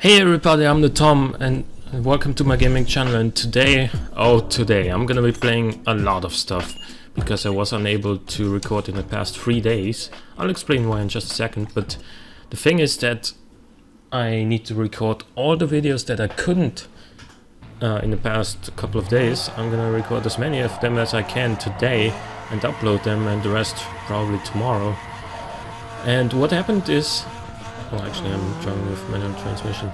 Hey everybody, I'm the Tom and welcome to my gaming channel. And today I'm gonna be playing a lot of stuff because I was unable to record in the past 3 days. I'll explain why in just a second, but the thing is that I need to record all the videos that I couldn't in the past couple of days. I'm gonna record as many of them as I can today and upload them, and the rest probably tomorrow. And what happened is, well, actually I'm driving with manual transmission.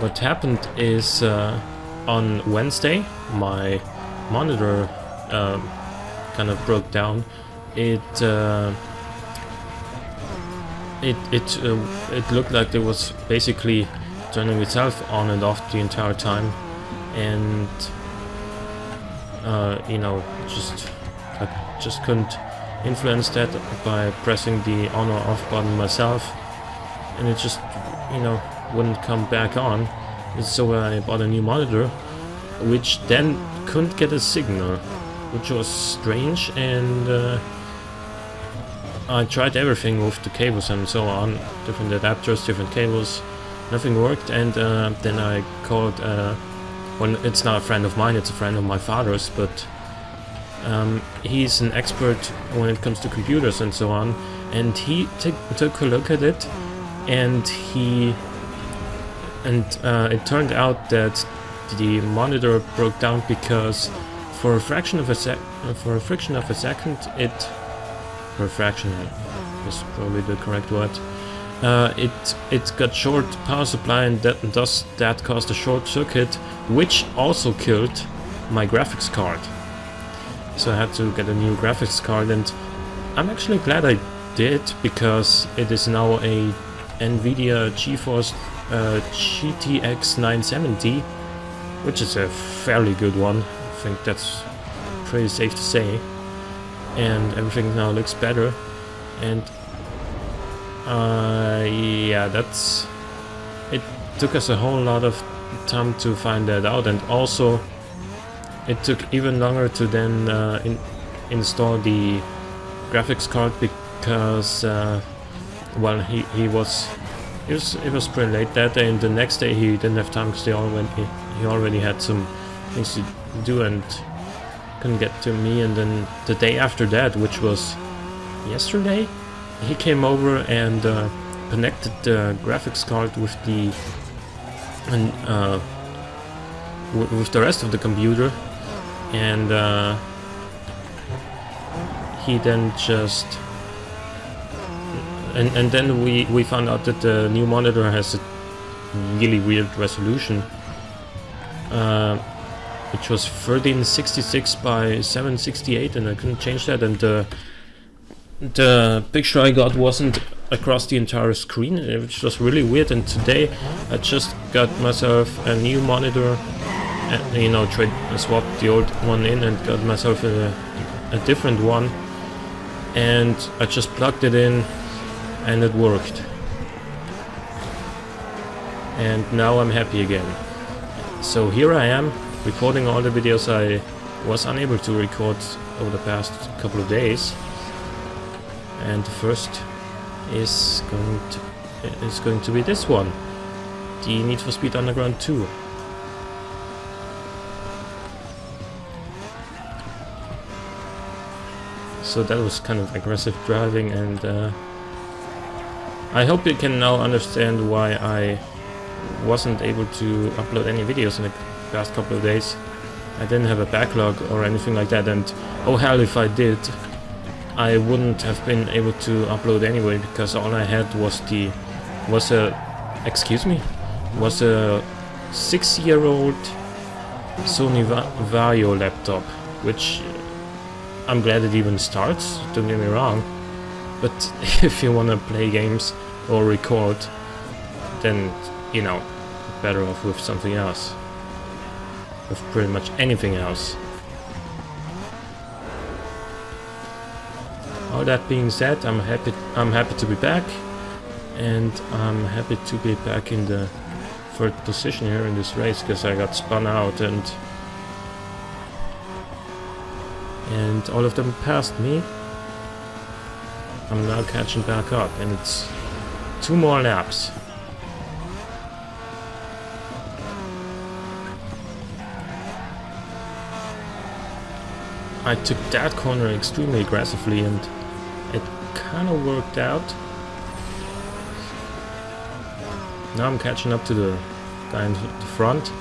What happened is on Wednesday my monitor kind of broke down. It looked like it was basically turning itself on and off the entire time, and you know, I just couldn't influence that by pressing the on or off button myself, and it just, you know, wouldn't come back on. And so I bought a new monitor, which then couldn't get a signal, which was strange. And I tried everything with the cables and so on, different adapters, different cables, nothing worked. And then I called, well, it's not a friend of mine, it's a friend of my father's, but he's an expert when it comes to computers and so on, and he took a look at it. And it turned out that the monitor broke down because for a fraction of a second, refraction is probably the correct word. It got short power supply, and that caused a short circuit, which also killed my graphics card. So I had to get a new graphics card, and I'm actually glad I did, because it is now a NVIDIA GeForce GTX 970, which is a fairly good one. I think that's pretty safe to say. And everything now looks better. And yeah, it took us a whole lot of time to find that out, and also it took even longer to then install the graphics card, because well, it was pretty late that day, and the next day he didn't have time because he already had some things to do and couldn't get to me. And then the day after that, which was yesterday, he came over and connected the graphics card with the with the rest of the computer, and he then just and then we found out that the new monitor has a really weird resolution, which was 1366 by 768, and I couldn't change that. And the picture I got wasn't across the entire screen, which was really weird. And today I just got myself a new monitor, and, you know, swapped the old one in and got myself a different one, and I just plugged it in and it worked. And now I'm happy again. So here I am, recording all the videos I was unable to record over the past couple of days. And the first is going to be this one, the Need for Speed Underground 2. So that was kind of aggressive driving, and I hope you can now understand why I wasn't able to upload any videos in the past couple of days. I didn't have a backlog or anything like that, and oh hell, if I did, I wouldn't have been able to upload anyway, because all I had was a 6-year-old Sony Vario laptop, which I'm glad it even starts, don't get me wrong. But if you want to play games or record, then, you know, better off with something else, with pretty much anything else. All that being said, I'm happy to be back, and I'm happy to be back in the third position here in this race, because I got spun out and all of them passed me. I'm now catching back up, and it's 2 more laps. I took that corner extremely aggressively and it kind of worked out. Now I'm catching up to the guy in the front,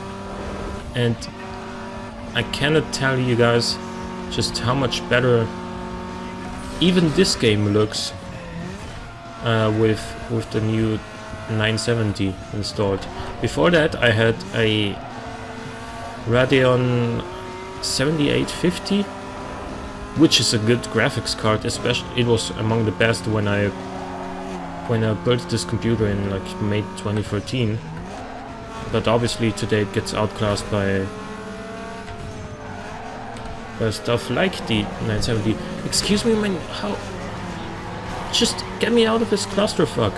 and I cannot tell you guys just how much better even this game looks with the new 970 installed. Before that I had a Radeon 7850, which is a good graphics card. Especially it was among the best when I built this computer in like May 2013. But obviously today it gets outclassed by stuff like the 970. Excuse me, man, how? Just get me out of this clusterfuck.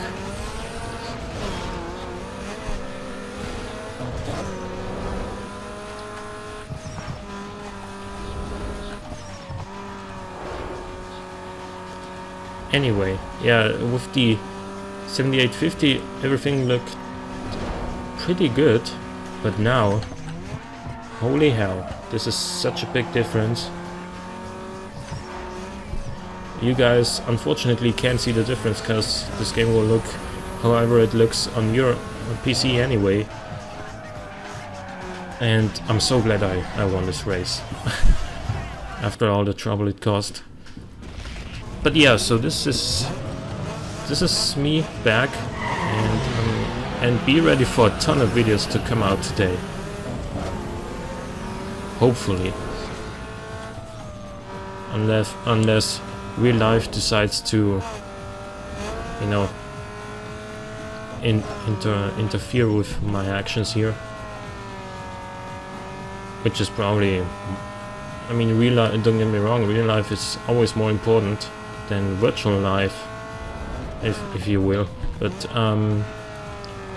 Anyway, yeah, with the 7850 everything looked pretty good, but now, holy hell, this is such a big difference. You guys unfortunately can't see the difference because this game will look however it looks on your PC anyway. And I'm so glad I won this race after all the trouble it caused. But yeah, so this is me back, and be ready for a ton of videos to come out today. Hopefully, unless real life decides to, you know, interfere with my actions here, which is probably, I mean, real life. Don't get me wrong, real life is always more important than virtual life, if you will. But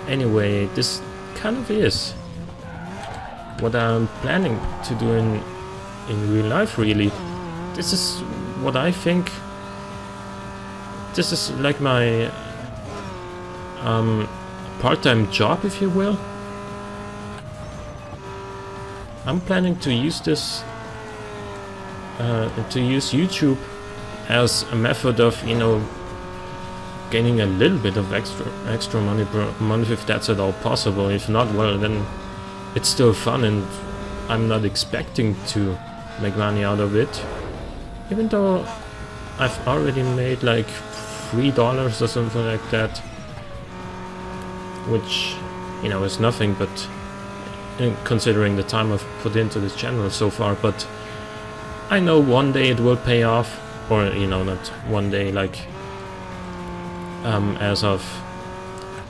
anyway, this kind of is what I'm planning to do in real life. Really, this is what I think. This is like my part-time job, if you will. I'm planning to use this to use YouTube as a method of, you know, gaining a little bit of extra money per month, if that's at all possible. If not, well, then it's still fun, and I'm not expecting to make money out of it, even though I've already made like $3 or something like that, which, you know, is nothing, but considering the time I've put into this channel so far. But I know one day it will pay off, or, you know, not one day, like as of,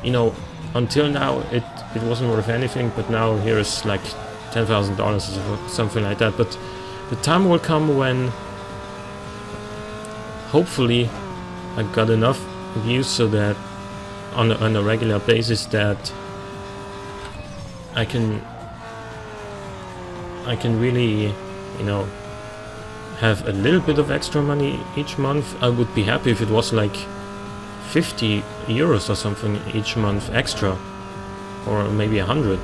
you know, until now it wasn't worth anything, but now here's like $10,000 or something like that. But the time will come when hopefully I got enough views so that on a regular basis that I can really, you know, have a little bit of extra money each month. I would be happy if it was like 50 euros or something each month extra, or maybe 100.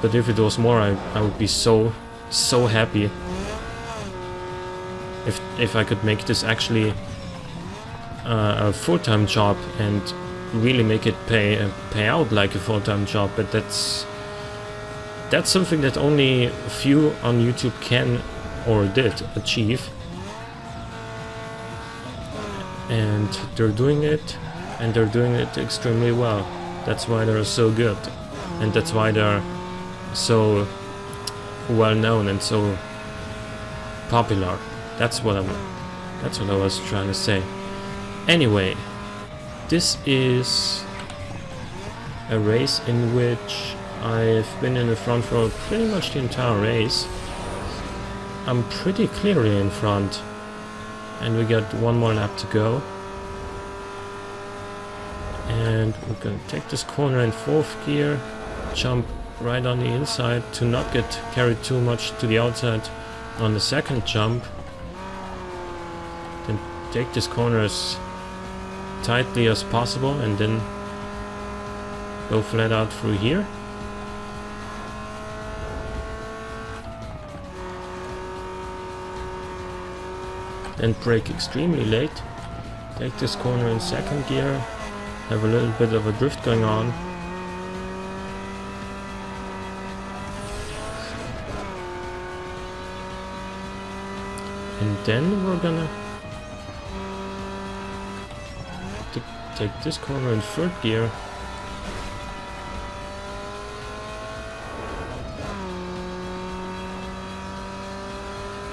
But if it was more, I would be so happy if I could make this actually a full-time job and really make it pay out like a full-time job. But that's something that only a few on YouTube can or did achieve, and they're doing it, and they're doing it extremely well. That's why they're so good, and that's why they're so well known and so popular. That's what I was trying to say. Anyway, this is a race in which I've been in the front for pretty much the entire race. I'm pretty clearly in front, and we got one more lap to go. And we're gonna take this corner in 4th gear, jump right on the inside to not get carried too much to the outside on the 2nd jump. Then take this corner as tightly as possible, and then go flat out through here. then brake extremely late, take this corner in second gear, have a little bit of a drift going on. And then we're gonna take this corner in third gear.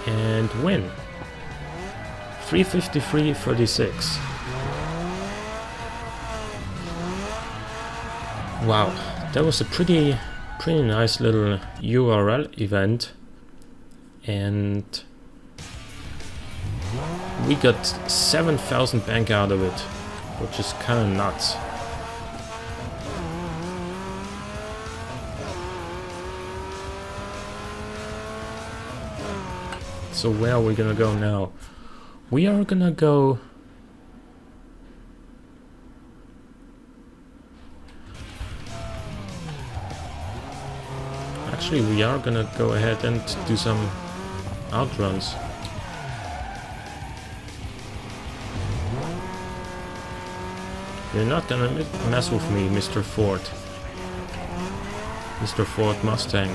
And win. 353.36. Wow, that was a pretty nice little URL event, and we got 7,000 bank out of it, which is kind of nuts. So where are we gonna go now? We are gonna go... Actually, we are gonna go ahead and do some outruns. You're not gonna mess with me, Mr. Ford. Mr. Ford Mustang,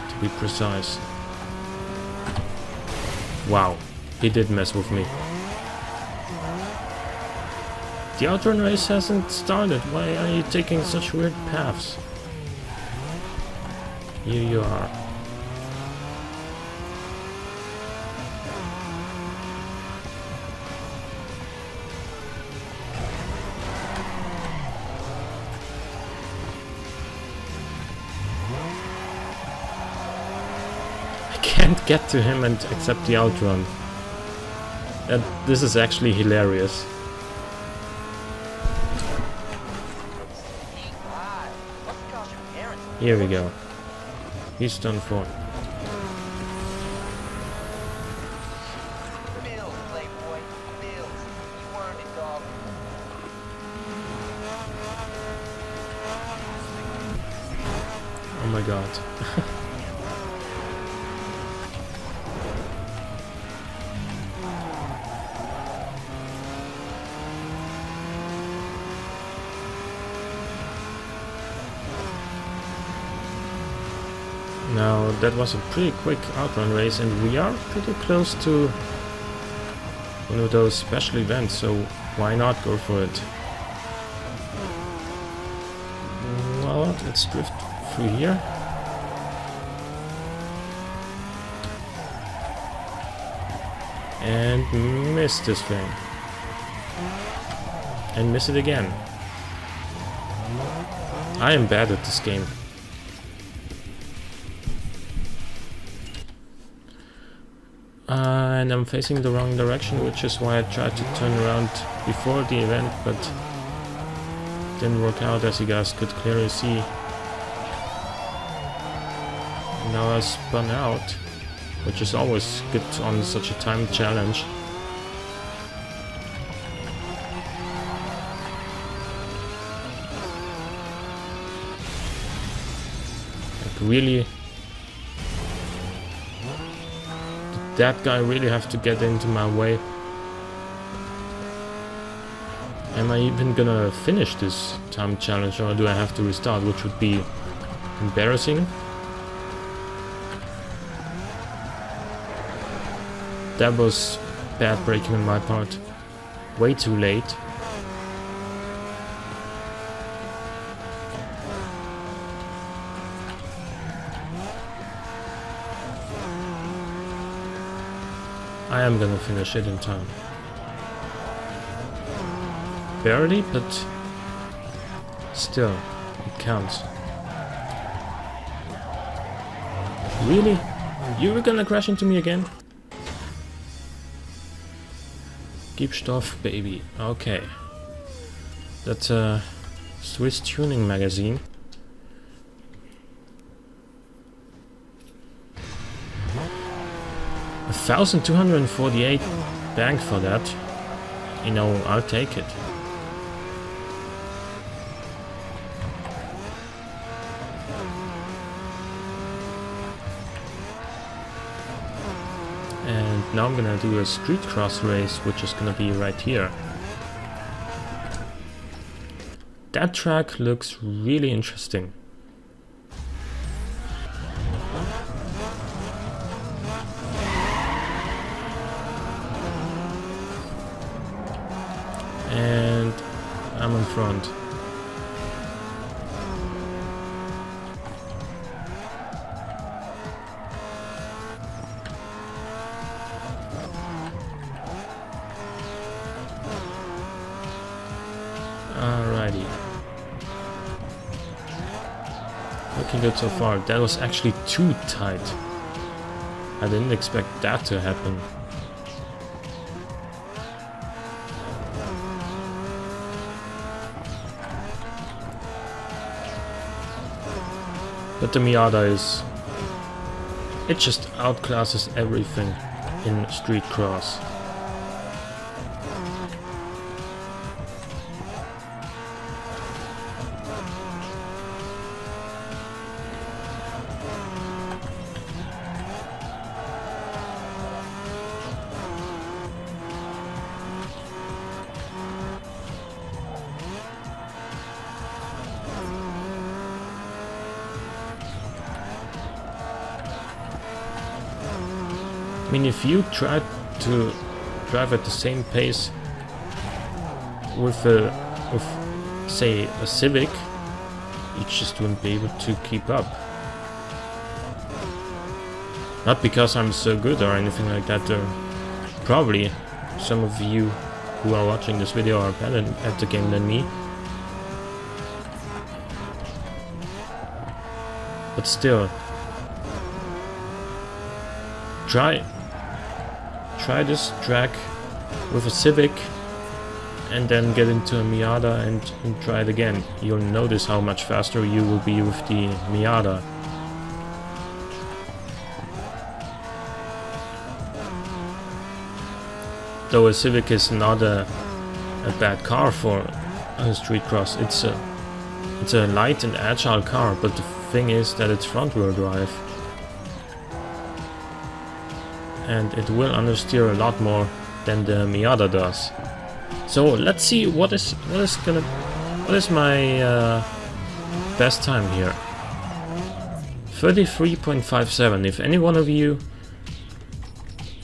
to be precise. Wow, he did mess with me. The outrun race hasn't started. Why are you taking such weird paths? Here you are. I can't get to him and accept the outrun. This is actually hilarious. Here we go. He's done for. Oh my god. Now that was a pretty quick outrun race, and we are pretty close to one of those special events, so why not go for it? Well, let's drift through here. And miss this thing. And miss it again. I am bad at this game. And I'm facing the wrong direction, which is why I tried to turn around before the event, but didn't work out, as you guys could clearly see. Now I spun out, which is always good on such a time challenge. Like really... that guy really have to get into my way. Am I even gonna finish this time challenge, or do I have to restart, which would be embarrassing? That was bad braking on my part. Way too late. I am gonna finish it in time. Barely, but still, it counts. Really? You were gonna crash into me again? Gibstoff, baby. Okay. That's a Swiss tuning magazine. $1,248 bank for that. You know, I'll take it. And now I'm gonna do a street cross race, which is gonna be right here. That track looks really interesting. And I'm in front. Alrighty. Looking good so far. That was actually too tight. I didn't expect that to happen. But the Miata is... it just outclasses everything in street cross. I mean, if you try to drive at the same pace with say a Civic, you just wouldn't be able to keep up. Not because I'm so good or anything like that. Probably some of you who are watching this video are better at the game than me. But still, try this track with a Civic and then get into a Miata and try it again. You'll notice how much faster you will be with the Miata. Though a Civic is not a bad car for a street cross. It's a light and agile car, but the thing is that it's front wheel drive. And it will understeer a lot more than the Miata does. So let's see what is my best time here. 33.57. If any one of you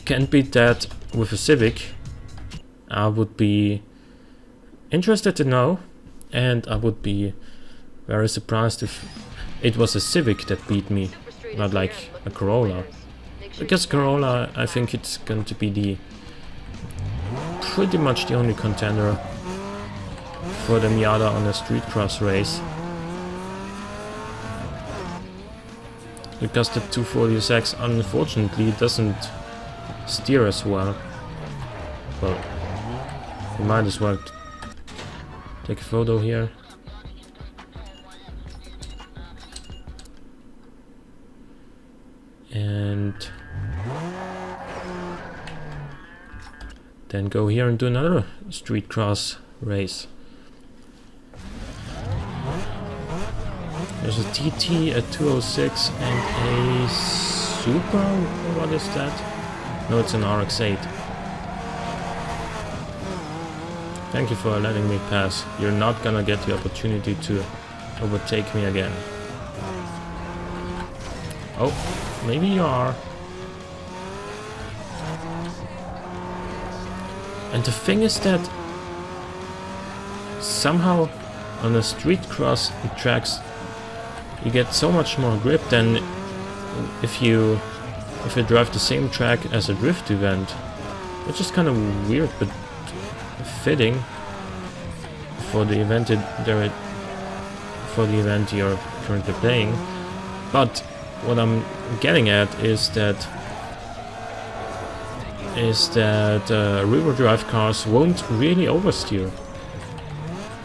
can beat that with a Civic, I would be interested to know, and I would be very surprised if it was a Civic that beat me, not like a Corolla. Because Corolla, I think it's going to be pretty much the only contender for the Miata on a street cross race. Because the 240SX unfortunately doesn't steer as well. Well, we might as well take a photo here. And then go here and do another street cross race. There's a TT, a 206 and a Super? What is that? No, it's an RX-8. Thank you for letting me pass. You're not gonna get the opportunity to overtake me again. Oh, maybe you are. And the thing is that somehow on the street cross tracks you get so much more grip than if you drive the same track as a drift event, which is kind of weird but fitting for the event you're currently playing. But what I'm getting at is that river drive cars won't really oversteer.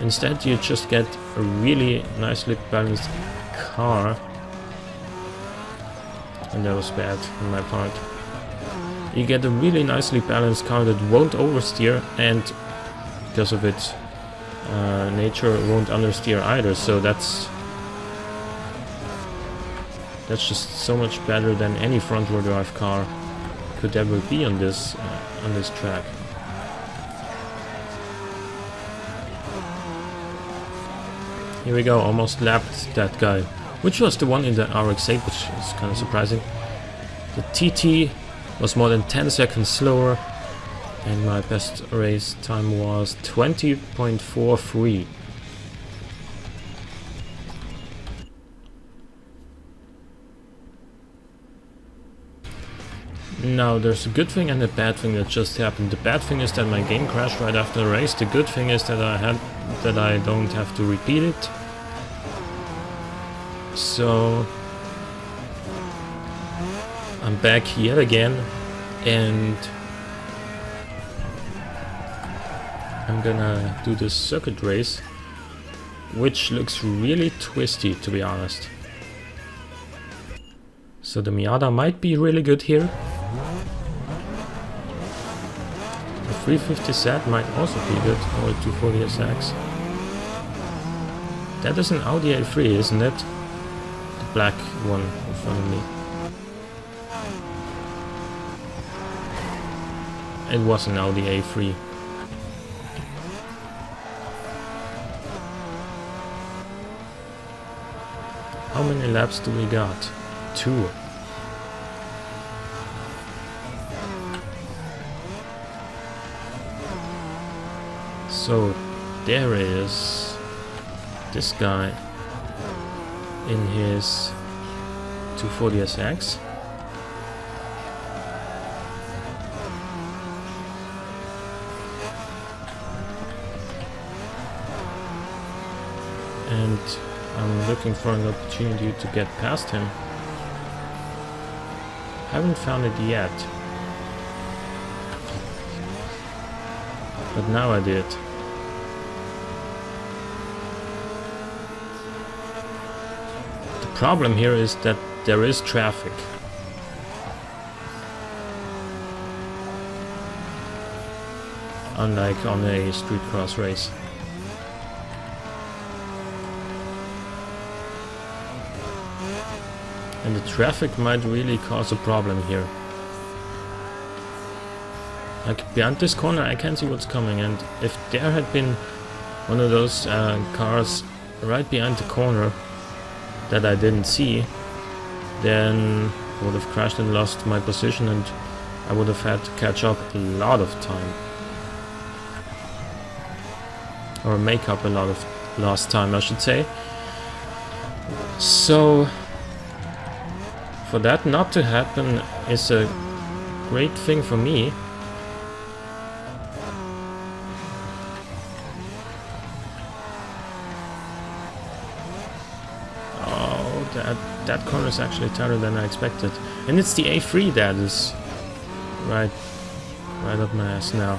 Instead, you just get a really nicely balanced car. And that was bad on my part. You get a really nicely balanced car that won't oversteer, and because of its nature, it won't understeer either. So that's just so much better than any front-wheel drive car could ever be on this track. Here we go, almost lapped that guy, which was the one in the RX-8, which is kind of surprising. The TT was more than 10 seconds slower, and my best race time was 20.43. Now, there's a good thing and a bad thing that just happened. The bad thing is that my game crashed right after the race. The good thing is that I don't have to repeat it. So I'm back yet again, and I'm gonna do this circuit race, which looks really twisty, to be honest. So the Miata might be really good here. The 350Z might also be good, or 240SX. That is an Audi A3, isn't it? The black one in front of me. It was an Audi A3. How many laps do we got? 2. So there is this guy in his 240SX. And I'm looking for an opportunity to get past him. Haven't found it yet. But now I did. The problem here is that there is traffic. Unlike on a street cross race. And the traffic might really cause a problem here. Like behind this corner I can see what's coming, and if there had been one of those cars right behind the corner that I didn't see, then I would have crashed and lost my position, and I would have had to catch up a lot of time. Or make up a lot of lost time, I should say. So for that not to happen is a great thing for me. That corner is actually tighter than I expected. And it's the A3 that is right up my ass now.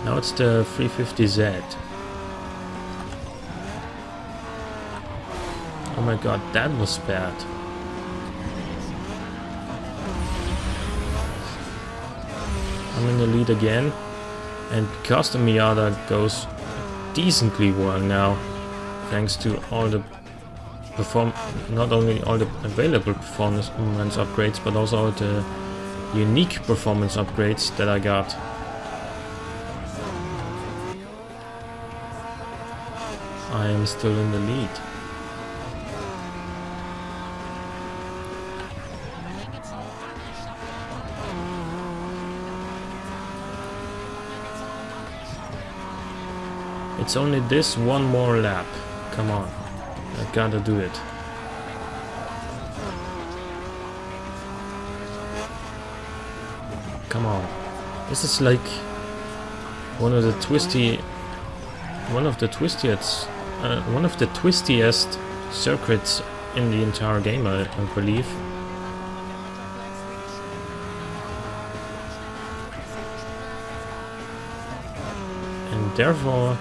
Now it's the 350Z. Oh my god, that was bad. I'm in the lead again, and because the Miata goes decently well now, thanks to all the not only all the available performance upgrades, but also all the unique performance upgrades that I got. I am still in the lead. It's only this one more lap. Come on. I gotta do it. Come on. This is like one of the twistiest circuits in the entire game, I believe. And therefore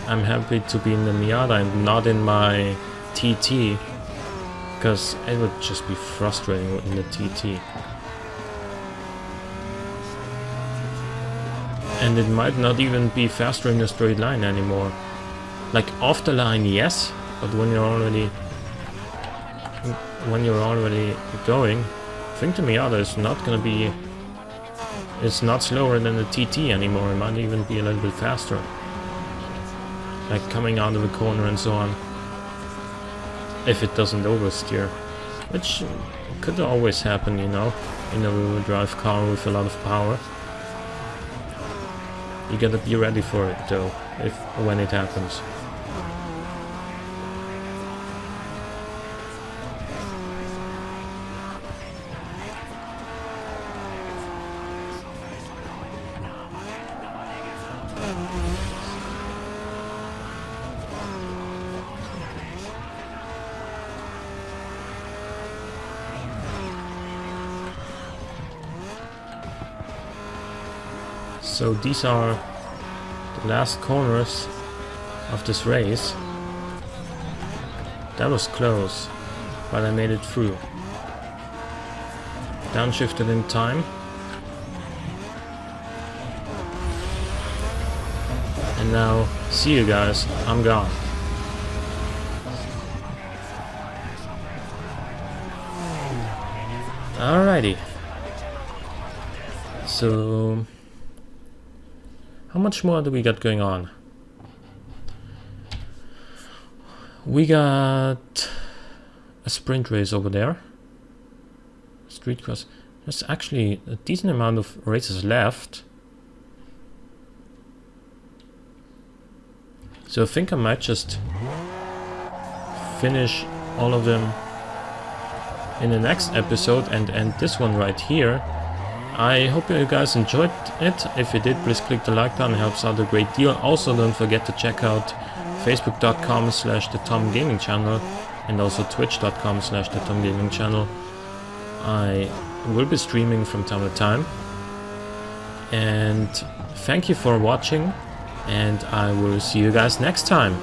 I'm happy to be in the Miata and not in my TT, because it would just be frustrating in the TT. And it might not even be faster in a straight line anymore. Like off the line, yes, but when you're already going, I think the Miata is not gonna be, it's not slower than the TT anymore. It might even be a little bit faster. Like coming out of the corner and so on. If it doesn't oversteer. Which could always happen, you know, in a rear-wheel drive car with a lot of power. You gotta be ready for it though, when it happens. So these are the last corners of this race. That was close, but I made it through. Downshifted in time. And now, see you guys, I'm gone. Alrighty. So how much more do we got going on? We got a sprint race over there. Street cross. There's actually a decent amount of races left. So I think I might just finish all of them in the next episode and end this one right here. I hope you guys enjoyed it. If you did, please click the like button, it helps out a great deal. Also, don't forget to check out facebook.com/thetomgamingchannel and also twitch.com/thetomgamingchannel. I will be streaming from time to time. And thank you for watching, and I will see you guys next time.